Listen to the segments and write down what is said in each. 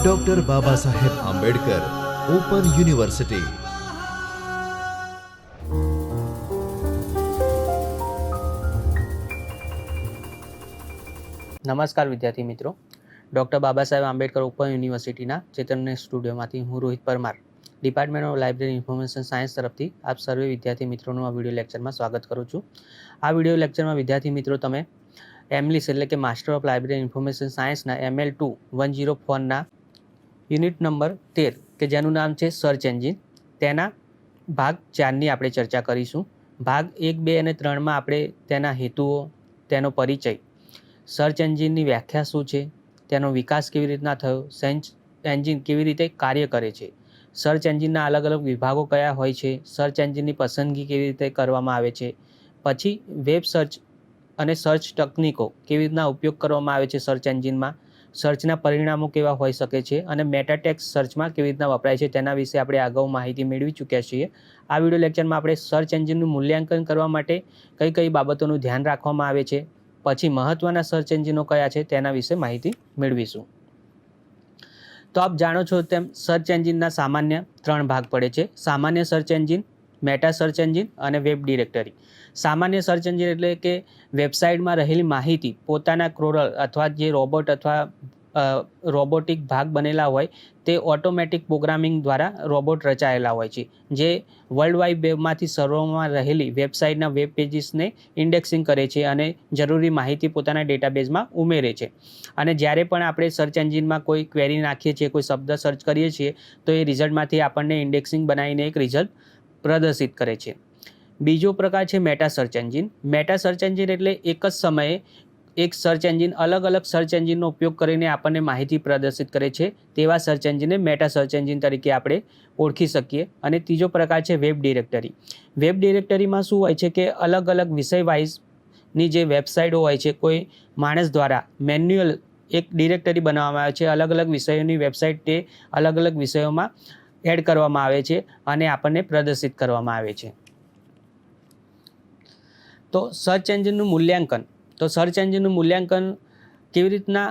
Doctor Baba Saheb Ambedkar open university. નમસ્કાર વિદ્યાર્થી મિત્રો, ડૉક્ટર બાબા સાહેબ આંબેડકર ઓપન યુનિવર્સિટીના ચેતનને સ્ટુડિયોમાંથી હું Rohit Parmar, department of library information science તરફથી આપ સર્વે વિદ્યાર્થી મિત્રોનું આ વિડીયો લેક્ચરમાં સ્વાગત કરું છું। આ વિડીયો લેક્ચરમાં વિદ્યાર્થી મિત્રો તમે એમલિસ એટલે કે માસ્ટર ઓફ લાઇબ્રેરી ઇન્ફોર્મેશન સાયન્સના ML2 104ના યુનિટ નંબર 13 કે જેનું નામ છે સર્ચ એન્જિન, તેના ભાગ 4ની આપણે ચર્ચા કરીશું। ભાગ 1, 2 અને 3માં આપણે તેના હેતુઓ, તેનો પરિચય, સર્ચ એન્જિનની વ્યાખ્યા શું છે, તેનો વિકાસ કેવી રીતના થયો, સર્ચ એન્જિન કેવી રીતે કાર્ય કરે છે, સર્ચ એન્જિનના અલગ અલગ વિભાગો કયા હોય છે, સર્ચ એન્જિનની પસંદગી કેવી રીતે કરવામાં આવે છે, પછી વેબ સર્ચ અને સર્ચ તકનીકો કેવી રીતના ઉપયોગ કરવામાં આવે છે સર્ચ એન્જિનમાં, સર્ચના પરિણામો કેવા હોઈ શકે છે અને મેટાટેક્સ્ટ સર્ચમાં કેવી રીતના વપરાય છે તેના વિશે આપણે અગાઉ માહિતી મેળવી ચૂક્યા છીએ। આ વિડીયો લેક્ચરમાં આપણે સર્ચ એન્જિનનું મૂલ્યાંકન કરવા માટે કઈ કઈ બાબતોનું ધ્યાન રાખવામાં આવે છે, પછી મહત્વના સર્ચ એન્જિનો કયા છે તેના વિશે માહિતી મેળવીશું। તો આપ જાણો છો તેમ સર્ચ એન્જિનના સામાન્ય 3 ભાગ પડે છે: સામાન્ય search engine, meta search engine અને વેબ ડિરેક્ટરી। સામાન્ય સર્ચ એન્જિન એટલે કે વેબસાઇટમાં રહેલી માહિતી પોતાના ક્રોરલ અથવા જે રોબોટ અથવા રોબોટિક ભાગ બનેલા હોય તે ઓટોમેટિક પ્રોગ્રામિંગ દ્વારા રોબોટ રચાયેલા હોય છે, જે વર્લ્ડ વાઇડ વેબમાંથી સર્વરમાં રહેલી વેબસાઇટના વેબ પેજીસને ઇન્ડેક્સિંગ કરે છે અને જરૂરી માહિતી પોતાના ડેટાબેઝમાં ઉમેરે છે। અને જ્યારે પણ આપણે સર્ચ એન્જિનમાં કોઈ ક્વેરી નાખીએ છીએ, કોઈ શબ્દ સર્ચ કરીએ છીએ તો એ રિઝલ્ટમાંથી આપણને ઇન્ડેક્સિંગ બનાવીને એક રિઝલ્ટ પ્રદર્શિત કરે છે। બીજો પ્રકાર છે meta search engine. Meta search engine એટલે એક જ સમયે એક સર્ચ એન્જિન અલગ અલગ સર્ચ એન્જિનનો ઉપયોગ કરીને આપણને માહિતી પ્રદર્શિત કરે છે, તેવા સર્ચ એન્જિનને મેટા સર્ચ એન્જિન તરીકે આપણે ઓળખી શકીએ। અને ત્રીજો પ્રકાર છે વેબ ડિરેક્ટરી। વેબ ડિરેક્ટરીમાં શું હોય છે કે અલગ અલગ વિષય વાઇઝની જે વેબસાઇટો હોય છે, કોઈ માણસ દ્વારા મેન્યુઅલ એક ડિરેક્ટરી બનાવવામાં આવે છે, અલગ અલગ વિષયોની વેબસાઇટ તે અલગ અલગ વિષયોમાં એડ કરવામાં આવે છે અને આપણને પ્રદર્શિત કરવામાં આવે છે। તો સર્ચ એન્જિનનું મૂલ્યાંકન, તો સર્ચ એન્જિનનું મૂલ્યાંકન કેવી રીતના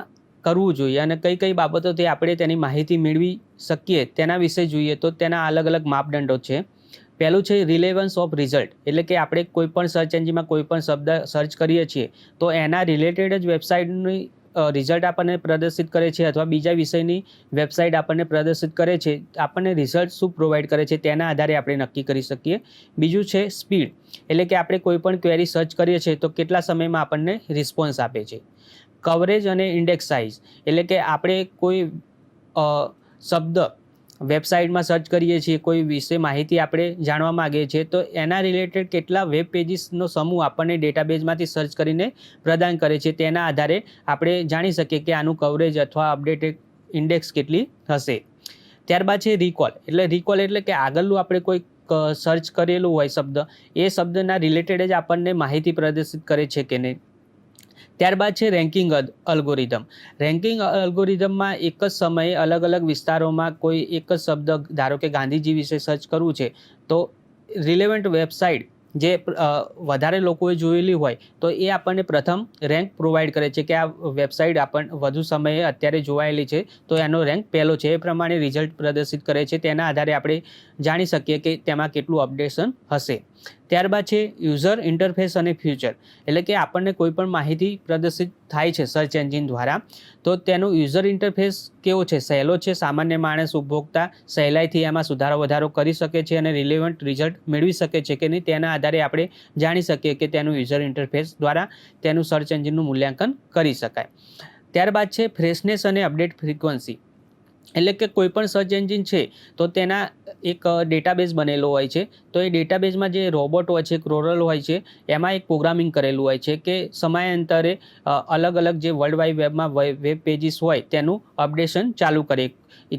કરવું જોઈએ અને કઈ કઈ બાબતોથી આપણે તેની માહિતી મેળવી શકીએ તેના વિશે જોઈએ તો તેના અલગ અલગ માપદંડો છે। પહેલું છે રિલેવન્સ ઓફ રિઝલ્ટ, એટલે કે આપણે કોઈ પણ સર્ચ એન્જિનમાં કોઈ પણ શબ્દ સર્ચ કરીએ છીએ તો એના રિલેટેડ જ વેબસાઇટની રિઝલ્ટ આપણને પ્રદર્શિત કરે છે અથવા બીજા વિષયની વેબસાઇટ આપણને પ્રદર્શિત કરે છે, આપણને રિઝલ્ટ શું પ્રોવાઈડ કરે છે તેના આધારે આપણે નક્કી કરી શકીએ। બીજું છે સ્પીડ, એટલે કે આપણે કોઈ પણ ક્વેરી સર્ચ કરીએ છીએ તો કેટલા સમયમાં આપણને રિસ્પોન્સ આપે છે। કવરેજ અને ઇન્ડેક્સ સાઇઝ, એટલે કે આપણે કોઈ શબ્દ વેબસાઇટમાં સર્ચ કરીએ છીએ, કોઈ વિશે માહિતી આપણે જાણવા માગીએ છીએ તો એના રિલેટેડ કેટલા વેબ પેજીસનો સમૂહ આપણને ડેટાબેઝમાંથી સર્ચ કરીને પ્રદાન કરે છે તેના આધારે આપણે જાણી શકીએ કે આનું કવરેજ અથવા અપડેટેડ ઇન્ડેક્સ કેટલી હશે। ત્યારબાદ છે રિકોલ, એટલે કે આગળનું આપણે કોઈ સર્ચ કરેલું હોય શબ્દ, એ શબ્દના રિલેટેડ જ આપણને માહિતી પ્રદર્શિત કરે છે કે નહીં। ત્યારબાદ છે રેન્કિંગ અલ્ગોરિધમ। રેન્કિંગ અલ્ગોરિધમમાં એક જ સમયે અલગ અલગ વિસ્તારોમાં કોઈ એક જ શબ્દ, ધારો કે ગાંધીજી વિશે સર્ચ કરવું છે તો રિલેવન્ટ વેબસાઇટ જે વધારે લોકોએ જોયેલી હોય તો એ આપણને પ્રથમ રેન્ક પ્રોવાઈડ કરે છે કે આ વેબસાઇટ આપણને વધુ સમયે અત્યારે જોવાયેલી છે તો એનો રેન્ક પહેલો છે, એ પ્રમાણે રિઝલ્ટ પ્રદર્શિત કરે છે, તેના આધારે આપણે જાણી શકીએ કે તેમાં કેટલું અપડેશન હશે। ત્યારબાદ છે યુઝર ઇન્ટરફેસ અને ફ્યુચર, એટલે કે આપણને કોઈ પણ માહિતી પ્રદર્શિત થાય છે સર્ચ એન્જિન દ્વારા તો તેનું યુઝર ઇન્ટરફેસ કેવો છે, સહેલો છે, સામાન્ય માણસ ઉપભોક્તા સહેલાઈથી એમાં સુધારો વધારો કરી શકે છે અને રિલેવન્ટ રિઝલ્ટ મેળવી શકે છે કે નહીં તેના આધારે આપણે જાણી શકીએ કે તેનું યુઝર ઇન્ટરફેસ દ્વારા તેનું સર્ચ એન્જિનનું મૂલ્યાંકન કરી શકાય। ત્યારબાદ છે ફ્રેશનેસ અને અપડેટ ફ્રિકવન્સી, એટલે કે કોઈ પણ સર્ચ એન્જિન છે તો તેના એક ડેટાબેઝ બનેલો હોય છે, તો એ ડેટાબેઝમાં જે રોબોટ હોય છે, ક્રોરલ હોય છે, એમાં એક પ્રોગ્રામિંગ કરેલું હોય છે કે સમયાંતરે અલગ અલગ જે વર્લ્ડ વાઇડ વેબમાં વેબ પેજીસ હોય તેનું અપડેશન ચાલુ કરે,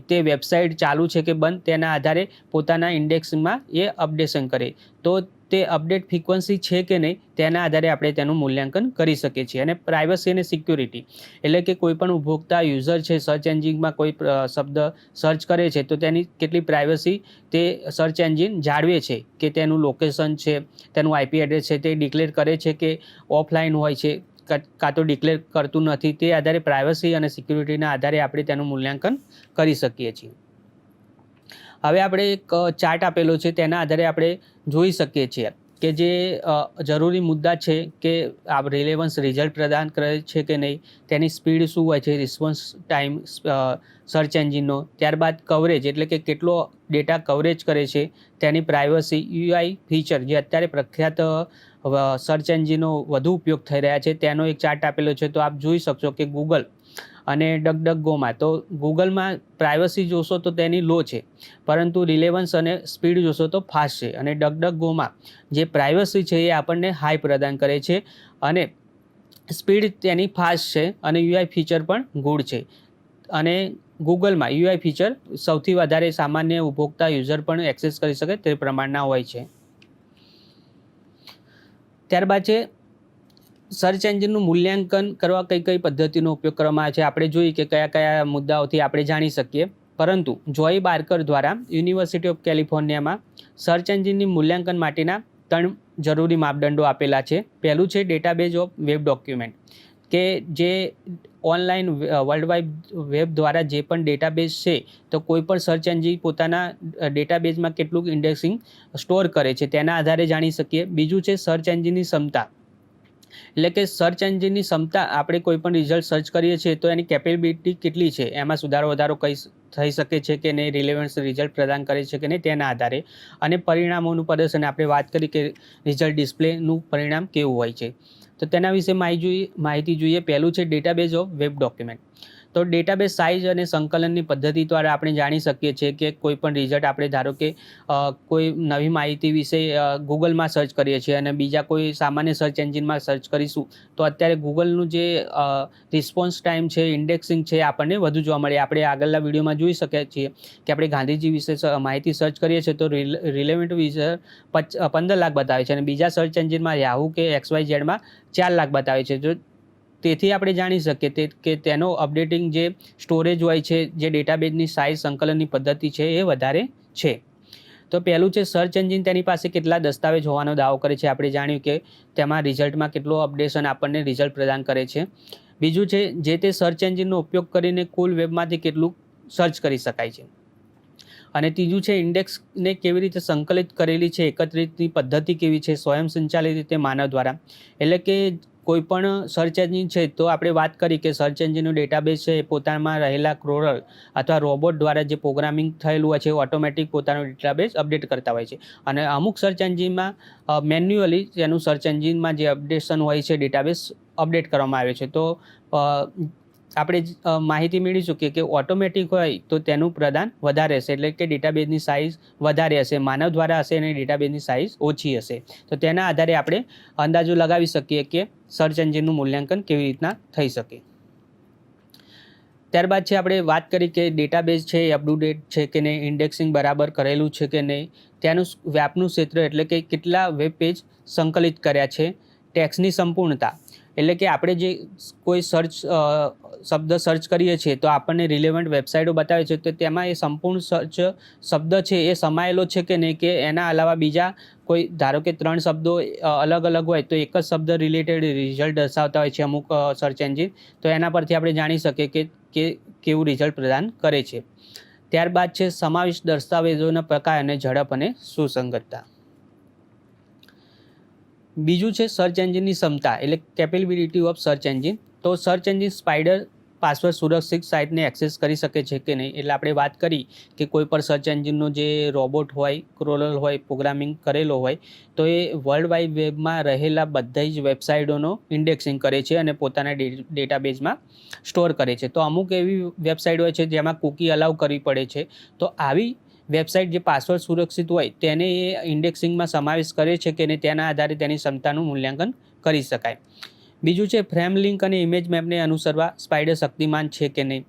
તે વેબસાઇટ ચાલુ છે કે બંધ તેના આધારે પોતાના ઇન્ડેક્સમાં એ અપડેશન કરે, તો તે અપડેટ ફ્રિકવન્સી છે કે નહીં તેના આધારે આપણે તેનું મૂલ્યાંકન કરી શકીએ છીએ। અને પ્રાઇવસી અને સિક્યુરિટી, એટલે કે કોઈ પણ ઉપભોક્તા યુઝર છે સર્ચ એન્જિનમાં કોઈ શબ્દ સર્ચ કરે છે તો તેની કેટલી પ્રાઇવસી તે સર્ચ એન્જિન જાળવે છે કે તેનું લોકેશન છે, તેનું IP એડ્રેસ છે તે ડિક્લેર કરે છે કે ઓફલાઈન હોય છે કાં તો ડિક્લેર કરતું નથી, તે આધારે પ્રાઇવસી અને સિક્યુરિટીના આધારે આપણે તેનું મૂલ્યાંકન કરી શકીએ છીએ. હવે આપણે એક ચાર્ટ આપેલો છે, તેના આધારે આપણે જોઈ શકીએ છીએ કે જે જરૂરી મુદ્દા છે કે આ રિલેવન્સ રિઝલ્ટ પ્રદાન કરે છે કે નહીં, તેની સ્પીડ શું હોય છે, રિસ્પોન્સ ટાઈમ સર્ચ એન્જિનનો, ત્યારબાદ કવરેજ એટલે કે કેટલો ડેટા કવરેજ કરે છે, તેની પ્રાઇવસી, યુઆઈ ફીચર જે અત્યારે પ્રખ્યાત સર્ચ એન્જિનો વધુ ઉપયોગ થઈ રહ્યા છે તેનો એક ચાર્ટ આપેલો છે. તો આપ જોઈ શકશો કે ગૂગલ અને ડકડકગોમાં, તો ગૂગલમાં પ્રાઇવસી જોશો તો તેની લો છે, પરંતુ રિલેવન્સ અને સ્પીડ જોશો તો ફાસ્ટ છે, અને ડકડકગોમાં જે પ્રાઇવસી છે એ આપણને હાઈ પ્રદાન કરે છે અને સ્પીડ તેની ફાસ્ટ છે અને યુઆઈ ફીચર પણ ગુડ છે. અને ગૂગલમાં યુઆઈ ફીચર સૌથી વધારે સામાન્ય ઉપભોક્તા યુઝર પણ એક્સેસ કરી શકે તે પ્રમાણના હોય છે. ત્યારબાદ છે સર્ચ એન્જિનનું મૂલ્યાંકન કરવા કઈ પદ્ધતિનો ઉપયોગ કરવામાં આવે છે. આપણે જોઈએ કે કયા કયા મુદ્દાઓથી આપણે જાણી શકીએ, પરંતુ જોય બાર્કર દ્વારા યુનિવર્સિટી ઓફ કેલિફોર્નિયામાં સર્ચ એન્જિનની મૂલ્યાંકન માટેના 3 જરૂરી માપદંડો આપેલા છે. પહેલું છે ડેટાબેઝ ઓફ વેબ ડોક્યુમેન્ટ, કે જે ઓનલાઈન વર્લ્ડ વાઇડ વેબ દ્વારા જે પણ ડેટાબેઝ છે, તો કોઈ પણ સર્ચ એન્જિન પોતાના ડેટાબેઝમાં કેટલું ઇન્ડેક્સિંગ સ્ટોર કરે છે તેના આધારે જાણી શકીએ. બીજું છે સર્ચ એન્જિનની ક્ષમતા, એટલે કે સર્ચ એન્જિનની ક્ષમતા, આપણે કોઈ પણ રિઝલ્ટ સર્ચ કરીએ છીએ તો એની કેપેબિલિટી કેટલી છે, એમાં સુધારો વધારો થઈ શકે છે કે નહીં, રિલેવન્સ રિઝલ્ટ પ્રદાન કરે છે કે નહીં તેના આધારે. અને પરિણામોનું પ્રદર્શન, આપણે વાત કરી કે રિઝલ્ટ ડિસ્પ્લેનું પરિણામ કેવું હોય છે, તો તેના વિશે માહિતી જોઈએ. પહેલું છે ડેટાબેઝ ઓફ વેબ ડોક્યુમેન્ટ. તો ડેટાબેઝ સાઇઝ અને સંકલનની પદ્ધતિ દ્વારા આપણે જાણી શકીએ છીએ કે કોઈ પણ રિઝલ્ટ, આપણે ધારો કે કોઈ નવી માહિતી વિશે ગૂગલમાં સર્ચ કરીએ છીએ અને બીજા કોઈ સામાન્ય સર્ચ એન્જિનમાં સર્ચ કરીશું તો અત્યારે ગૂગલનું જે રિસ્પોન્સ ટાઈમ છે, ઇન્ડેક્સિંગ છે, આપણને વધુ જોવા મળે. આપણે આગળના વિડીયોમાં જોઈ શકીએ છીએ કે આપણે ગાંધીજી વિશે માહિતી સર્ચ કરીએ છીએ તો રિલેવન્ટ વિઝર 15 લાખ બતાવે છે અને બીજા સર્ચ એન્જિનમાં યાહુ કે XYZમાં 4 લાખ બતાવે છે. જો તેથી આપણે જાણી શકીએ કે તેનો અપડેટિંગ જે સ્ટોરેજ હોય છે, જે ડેટાબેઝની સાઇઝ, સંકલનની પદ્ધતિ છે એ વધારે છે. તો પહેલું છે સર્ચ એન્જિન તેની પાસે કેટલા દસ્તાવેજ હોવાનો દાવો કરે છે. આપણે જાણ્યું કે તેમાં રિઝલ્ટમાં કેટલો અપડેશન આપણને રિઝલ્ટ પ્રદાન કરે છે. બીજું છે જે તે સર્ચ એન્જિનનો ઉપયોગ કરીને કુલ વેબમાંથી કેટલું સર્ચ કરી શકાય છે. અને ત્રીજું છે ઇન્ડેક્સને કેવી રીતે સંકલિત કરેલી છે, એકત્રિતની પદ્ધતિ કેવી છે, સ્વયં સંચાલિત રીતે માનવ દ્વારા. એટલે કે કોઈ પણ સર્ચ એન્જિન છે, તો આપણે વાત કરી કે સર્ચ એન્જિનનું ડેટાબેઝ છે એ પોતામાં રહેલા ક્રોરલ અથવા રોબોટ દ્વારા જે પ્રોગ્રામિંગ થયેલું હોય છે એ ઓટોમેટિક પોતાનું ડેટાબેઝ અપડેટ કરતા હોય છે. અને અમુક સર્ચ એન્જિનમાં મેન્યુઅલી તેનું સર્ચ એન્જિનમાં જે અપડેશન હોય છે, ડેટાબેઝ અપડેટ કરવામાં આવે છે. તો આપણે માહિતી મેળવીશું કે ઓટોમેટિક હોય તો તેનું પ્રદાન વધારે હશે, એટલે કે ડેટાબેઝની સાઇઝ વધારે હશે, માનવ દ્વારા હશે અને ડેટાબેઝની સાઇઝ ઓછી હશે. તો તેના આધારે આપણે અંદાજો લગાવી શકીએ કે સર્ચ એન્જિનનું મૂલ્યાંકન કેવી રીતના થઈ શકે. ત્યારબાદ છે આપણે વાત કરી કે ડેટાબેઝ છે એ અપટુડેટ છે કે નહીં, ઇન્ડેક્સિંગ બરાબર કરેલું છે કે નહીં, તેનું વ્યાપનું ક્ષેત્ર એટલે કે કેટલા વેબ પેજ સંકલિત કર્યા છે, ટેક્સ્ટની સંપૂર્ણતા, એટલે કે આપણે જે કોઈ શબ્દ સર્ચ કરીએ છીએ તો આપણને રિલેવન્ટ વેબસાઇટો બતાવે છે, તો તેમાં એ સંપૂર્ણ સર્ચ શબ્દ છે એ સમાયેલો છે કે નહીં, કે એના અલાવા બીજા કોઈ, ધારો કે 3 શબ્દો અલગ અલગ હોય તો એક જ શબ્દ રિલેટેડ રિઝલ્ટ દર્શાવતા હોય છે અમુક સર્ચ એન્જિન, તો એના પરથી આપણે જાણી શકીએ કે કેવું રિઝલ્ટ પ્રદાન કરે છે. ત્યારબાદ છે સમાવિષ્ટ દસ્તાવેજોના પ્રકાર અને ઝડપ અને સુસંગતતા. બીજું છે સર્ચ એન્જિનની ક્ષમતા, એટલે કેપેબિલિટી ઓફ સર્ચ એન્જિન. તો સર્ચ એન્જિન સ્પાઈડર પાસવર્ડ સુરક્ષિત સાઇટને એક્સેસ કરી શકે છે કે નહીં. એટલે આપણે વાત કરી કે કોઈ પણ સર્ચ એન્જિનનો જે રોબોટ હોય, ક્રોલર હોય, પ્રોગ્રામિંગ કરેલો હોય, તો એ વર્લ્ડ વાઇડ વેબમાં રહેલા બધી જ વેબસાઇટોનો ઇન્ડેક્સિંગ કરે છે અને પોતાના ડેટાબેઝમાં સ્ટોર કરે છે. તો અમુક એવી વેબસાઇટ હોય છે જેમાં કૂકી અલાઉ કરવી પડે છે, તો આવી વેબસાઇટ જે પાસવર્ડ સુરક્ષિત હોય તેને એ ઇન્ડેક્સિંગમાં સમાવેશ કરે છે કે નહીં, તેના આધારે તેની ક્ષમતાનું મૂલ્યાંકન કરી શકાય. બીજું છે ફ્રેમ લિંક અને ઇમેજ મેપને અનુસરવા સ્પાઈડર શક્તિમાન છે કે નહીં.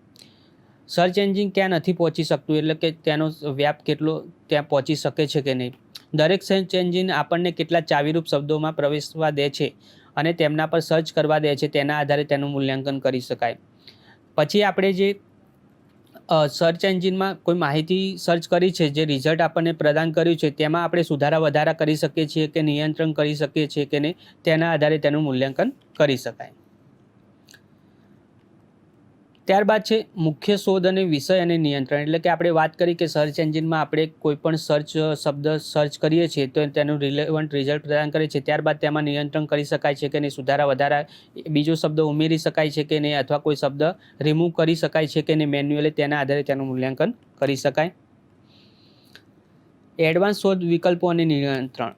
સર્ચ એન્જિન ક્યાં નથી પહોંચી શકતું, એટલે કે તેનો વ્યાપ કેટલો ત્યાં પહોંચી શકે છે કે નહીં. દરેક સર્ચ એન્જિન આપણને કેટલા ચાવીરૂપ શબ્દોમાં પ્રવેશવા દે છે અને તેમના પર સર્ચ કરવા દે છે, તેના આધારે તેનું મૂલ્યાંકન કરી શકાય. પછી આપણે જે સર્ચ એન્જિનમાં કોઈ માહિતી સર્ચ કરી છે, જે રિઝલ્ટ આપણને પ્રદાન કર્યું છે, તેમાં આપણે સુધારા વધારા કરી શકીએ છીએ કે નિયંત્રણ કરી શકીએ છીએ કે નહીં, તેના આધારે તેનું મૂલ્યાંકન કરી શકાય. ત્યારબાદ છે મુખ્ય શોધ અને વિષય અને નિયંત્રણ. એટલે કે આપણે વાત કરી કે સર્ચ એન્જિનમાં આપણે કોઈ પણ શબ્દ સર્ચ કરીએ છીએ તો તેનું રિલેવન્ટ રિઝલ્ટ પ્રદાન કરે છે. ત્યારબાદ તેમાં નિયંત્રણ કરી શકાય છે કે નહીં, સુધારા વધારા બીજો શબ્દ ઉમેરી શકાય છે કે નહીં, અથવા કોઈ શબ્દ રિમૂવ કરી શકાય છે કે નહીં મેન્યુઅલી, તેના આધારે તેનું મૂલ્યાંકન કરી શકાય. એડવાન્સ શોધ વિકલ્પો અને નિયંત્રણ.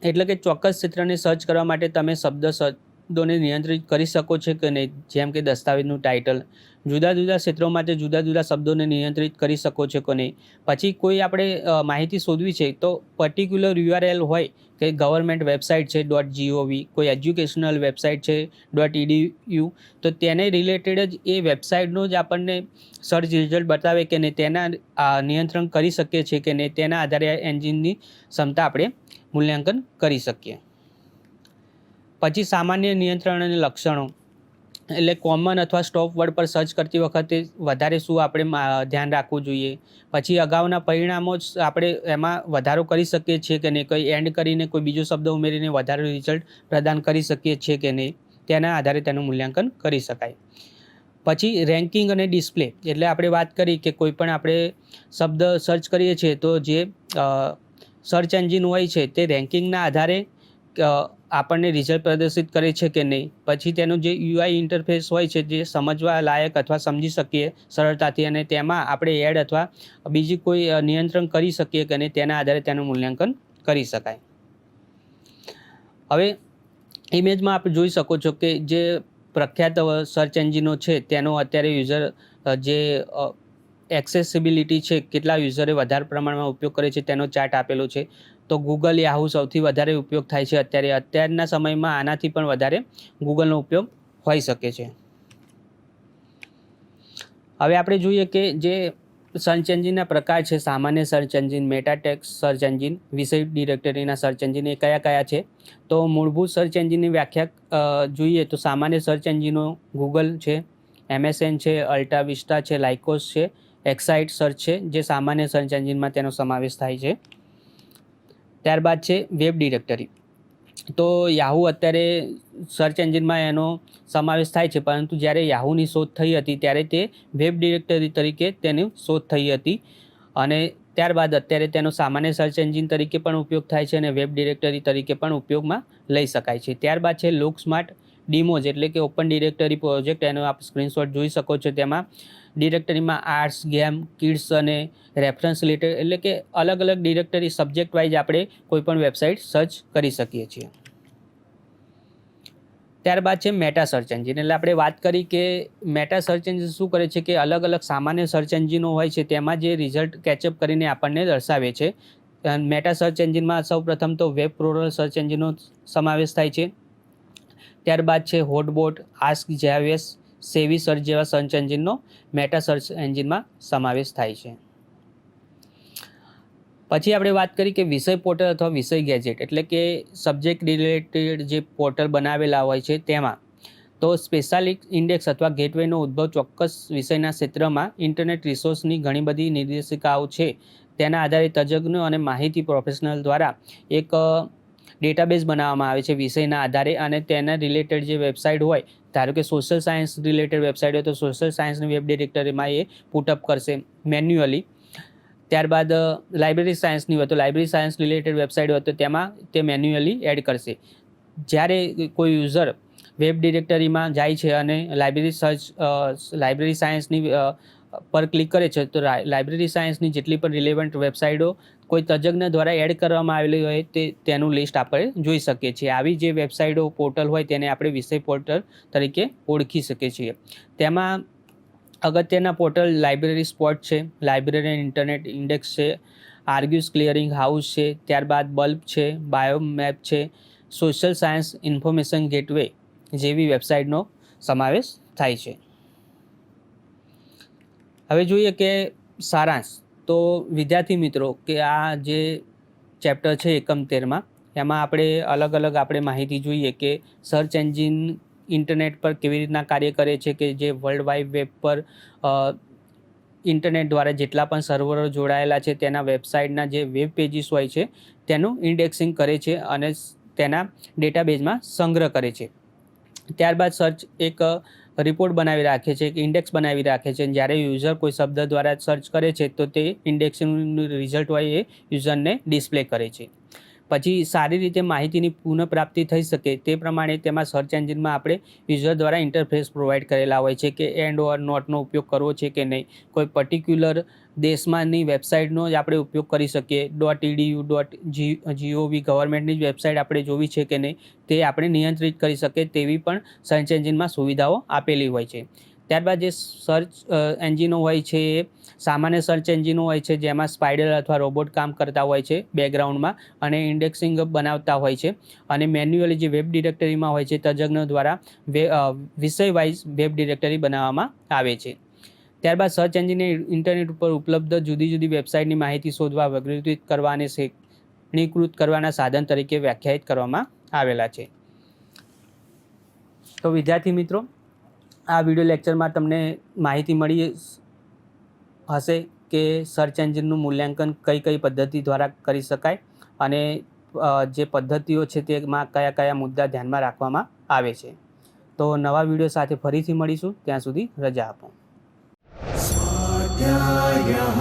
એટલે કે ચોક્કસ ક્ષેત્રને સર્ચ કરવા માટે તમે શબ્દોને નિયંત્રિત કરી શકો છો કે નહીં, જેમ કે દસ્તાવેજનું ટાઇટલ. જુદા જુદા ક્ષેત્રો માટે જુદા જુદા શબ્દોને નિયંત્રિત કરી શકો છો કે નહીં. પછી કોઈ આપણે માહિતી શોધવી છે તો પર્ટિક્યુલર URL હોય કે ગવર્મેન્ટ વેબસાઇટ છે .gov, કોઈ એજ્યુકેશનલ વેબસાઇટ છે .edu, તો તેને રિલેટેડ જ એ વેબસાઇટનો જ આપણને સર્ચ રિઝલ્ટ બતાવે કે નહીં, તેના નિયંત્રણ કરી શકીએ છીએ કે નહીં, તેના આધારે એન્જિનની ક્ષમતા આપણે મૂલ્યાંકન કરી શકીએ. પછી સામાન્ય નિયંત્રણ અને લક્ષણો. એટલે કોમન અથવા સ્ટોપ વર્ડ પર સર્ચ કરતી વખતે વધારે શું આપણે ધ્યાન રાખવું જોઈએ. પછી અગાઉના પરિણામો જ આપણે એમાં વધારો કરી શકીએ છીએ કે નહીં, કોઈ એન્ડ કરીને કોઈ બીજો શબ્દ ઉમેરીને વધારે રિઝલ્ટ પ્રદાન કરી શકીએ છીએ કે નહીં, તેના આધારે તેનું મૂલ્યાંકન કરી શકાય. પછી રેન્કિંગ અને ડિસ્પ્લે. એટલે આપણે વાત કરી કે કોઈ પણ આપણે શબ્દ સર્ચ કરીએ છીએ તો જે સર્ચ એન્જિન હોય છે તે રેન્કિંગના આધારે આપણને રિઝલ્ટ પ્રદર્શિત કરે છે કે નહીં. પછી તેનું જે UI ઇન્ટરફેસ હોય છે જે સમજવા લાયક અથવા સમજી શકીએ સરળતાથી, અને તેમાં આપણે એડ અથવા બીજી કોઈ નિયંત્રણ કરી શકીએ કે નહીં, તેના આધારે તેનું મૂલ્યાંકન કરી શકાય. હવે ઇમેજમાં આપણે જોઈ શકો છો કે જે પ્રખ્યાત સર્ચ એન્જિનો છે તેનો અત્યારે યુઝર જે એક્સેસિબિલિટી છે, કેટલા યુઝરે વધારે પ્રમાણમાં ઉપયોગ કરે છે તેનો ચાર્ટ આપેલો છે. તો ગૂગલ, યાહુ સૌથી વધારે ઉપયોગ થાય છે અત્યારના સમયમાં. આનાથી પણ વધારે ગૂગલનો ઉપયોગ હોઈ શકે છે. હવે આપણે જોઈએ કે જે સર્ચ એન્જિનના પ્રકાર છે, સામાન્ય search engine, meta text search engine, વિષય ડિરેક્ટરીના સર્ચ એન્જિન, એ કયા કયા છે. તો મૂળભૂત સર્ચ એન્જિનની વ્યાખ્યા જોઈએ તો સામાન્ય સર્ચ એન્જિનો ગૂગલ છે, MSN છે, અલ્ટા વિસ્ટા છે, લાઇકોસ છે, એક્સાઇટ સર્ચ છે, જે સામાન્ય સર્ચ એન્જિનમાં તેનો સમાવેશ થાય છે. ત્યારબાદ છે વેબ ડિરેક્ટરી. તો યાહુ અત્યારે સર્ચ એન્જિનમાં એનો સમાવેશ થાય છે, પરંતુ જ્યારે યાહુની શોધ થઈ હતી ત્યારે તે વેબ ડિરેક્ટરી તરીકે તેની શોધ થઈ હતી, અને ત્યારબાદ અત્યારે તેનો સામાન્ય સર્ચ એન્જિન તરીકે પણ ઉપયોગ થાય છે અને વેબ ડિરેક્ટરી તરીકે પણ ઉપયોગમાં લઈ શકાય છે. ત્યારબાદ છે લોકસ્માર્ટ ડીમોઝ, એટલે કે ઓપન ડિરેક્ટરી પ્રોજેક્ટ. એનો આપ સ્ક્રીનશોટ જોઈ શકો છો. તેમાં ડિરેક્ટરીમાં આર્ટ્સ, ગેમ, કિડ્સ અને રેફરન્સ રિલેટેડ, એટલે કે અલગ અલગ ડિરેક્ટરી સબ્જેક્ટ વાઇઝ આપણે કોઈપણ વેબસાઇટ સર્ચ કરી શકીએ છીએ. ત્યારબાદ છે મેટા સર્ચ એન્જિન. એટલે આપણે વાત કરી કે મેટા સર્ચ એન્જિન શું કરે છે કે અલગ અલગ સામાન્ય સર્ચ એન્જિનો હોય છે તેમાં જે રિઝલ્ટ કેચઅપ કરીને આપણને દર્શાવે છે. મેટા સર્ચ એન્જિનમાં સૌપ્રથમ તો વેબ પ્રોરલ સર્ચ એન્જિનનો સમાવેશ થાય છે. ત્યારબાદ છે હોટબોટ, આસ્ક જેવીએસ, સેવી સર્ચ જેવા સર્ચ એન્જિનનો મેટા સર્ચ એન્જિનમાં સમાવેશ થાય છે. પછી આપણે વાત કરી કે વિષય પોર્ટલ અથવા વિષય ગેજેટ, એટલે કે સબ્જેક્ટ રિલેટેડ જે પોર્ટલ બનાવેલા હોય છે તેમાં તો સ્પેશિયાલિક ઇન્ડેક્સ અથવા ગેટવેનો ઉદ્ભવ ચોક્કસ વિષયના ક્ષેત્રમાં ઇન્ટરનેટ રિસોર્સની ઘણી બધી નિર્દેશિકાઓ છે તેના આધારે તજજ્ઞો અને માહિતી પ્રોફેશનલ દ્વારા એક ડેટાબેઝ બનાવવામાં આવે છે વિષયના આધારે, અને તેના રિલેટેડ જે વેબસાઇટ હોય, ધારો કે સોશિયલ સાયન્સ રિલેટેડ વેબસાઇટ હોય તો સોશિયલ સાયન્સની વેબ ડિરેક્ટરીમાં એ પુટઅપ કરશે મેન્યુઅલી. ત્યારબાદ લાઇબ્રેરી સાયન્સની હોય તો લાઇબ્રેરી સાયન્સ રિલેટેડ વેબસાઇટ હોય તો તેમાં તે મેન્યુઅલી એડ કરશે. જ્યારે કોઈ યુઝર વેબ ડિરેક્ટરીમાં જાય છે અને લાઇબ્રેરી સાયન્સની પર ક્લિક કરે છે તો લાઇબ્રેરી સાયન્સની જેટલી પણ રિલેવન્ટ વેબસાઇટો કોઈ તજજ્ઞ દ્વારા એડ કરવામાં આવેલી હોય તેનું લિસ્ટ આપણે જોઈ શકીએ છીએ. આવી જે વેબસાઇટો પોર્ટલ હોય તેને આપણે વિષય પોર્ટલ તરીકે ઓળખી શકીએ છીએ. તેમાં અગત્યના પોર્ટલ લાઇબ્રેરી સ્પોટ છે, લાઇબ્રેરી ઇન્ટરનેટ ઇન્ડેક્સ છે, આર્ગ્યુસ ક્લિયરિંગ હાઉસ છે, ત્યારબાદ બલ્બ છે, બાયોમેપ છે, સોશિયલ સાયન્સ ઇન્ફોર્મેશન ગેટવે જેવી વેબસાઇટનો સમાવેશ થાય છે. હવે જોઈએ કે સારાંશ. તો વિદ્યાર્થી મિત્રો કે આ જે ચેપ્ટર છે એકમ 13માં, એમાં આપણે અલગ અલગ આપણે માહિતી જોઈએ કે સર્ચ એન્જિન ઇન્ટરનેટ પર કેવી રીતના કાર્ય કરે છે, કે જે વર્લ્ડ વાઇડ વેબ પર ઇન્ટરનેટ દ્વારા જેટલા પણ સર્વરો જોડાયેલા છે તેના વેબસાઇટના જે વેબ પેજીસ હોય છે તેનું ઇન્ડેક્સિંગ કરે છે અને તેના ડેટાબેઝમાં સંગ્રહ કરે છે. ત્યારબાદ સર્ચ એક રિપોર્ટ બનાવી રાખે છે કે ઇન્ડેક્સ બનાવી રાખે છે. જ્યારે યુઝર કોઈ શબ્દ દ્વારા સર્ચ કરે છે તો તે ઇન્ડેક્સનું રિઝલ્ટ હોય એ યુઝરને ડિસ્પ્લે કરે છે. પછી સારી રીતે માહિતીની પુનઃપ્રાપ્તિ થઈ શકે તે પ્રમાણે તેમાં સર્ચ એન્જિનમાં આપણે યુઝર દ્વારા ઇન્ટરફેસ પ્રોવાઈડ કરેલા હોય છે કે એન્ડ ઓર નોટનો ઉપયોગ કરવો છે કે નહીં, કોઈ પર્ટિક્યુલર દેશમાંની વેબસાઇટનો જ આપણે ઉપયોગ કરી શકીએ, .edu.gov ગવર્મેન્ટની જ વેબસાઇટ આપણે જોવી છે કે નહીં તે આપણે નિયંત્રિત કરી શકીએ તેવી પણ સર્ચ એન્જિનમાં સુવિધાઓ આપેલી હોય છે. ત્યારબાદ જે સર્ચ એન્જિનો હોય છે એ સામાન્ય સર્ચ એન્જિનો હોય છે જેમાં સ્પાઈડર અથવા રોબોટ કામ કરતા હોય છે બેકગ્રાઉન્ડમાં અને ઇન્ડેક્સિંગ બનાવતા હોય છે. અને મેન્યુઅલી જે વેબ ડિરેક્ટરીમાં હોય છે તજજ્ઞો દ્વારા વિષય વાઇઝ વેબ ડિરેક્ટરી બનાવવામાં આવે છે. ત્યારબાદ સર્ચ એન્જિનને ઇન્ટરનેટ ઉપર ઉપલબ્ધ જુદી જુદી વેબસાઇટની માહિતી શોધવા, વર્ગીકૃત કરવા અને શ્રેણીકૃત કરવાના સાધન તરીકે વ્યાખ્યાયિત કરવામાં આવેલા છે. તો વિદ્યાર્થી મિત્રો, આ વિડીયો લેક્ચરમાં તમને માહિતી મળી હશે કે સર્ચ એન્જિનનું મૂલ્યાંકન કઈ કઈ પદ્ધતિ દ્વારા કરી શકાય અને જે પદ્ધતિઓ છે તેમાં કયા કયા મુદ્દા ધ્યાનમાં રાખવામાં આવે છે. તો નવા વિડીયો સાથે ફરીથી મળીશું, ત્યાં સુધી રજા આપો. स्वाध्यायः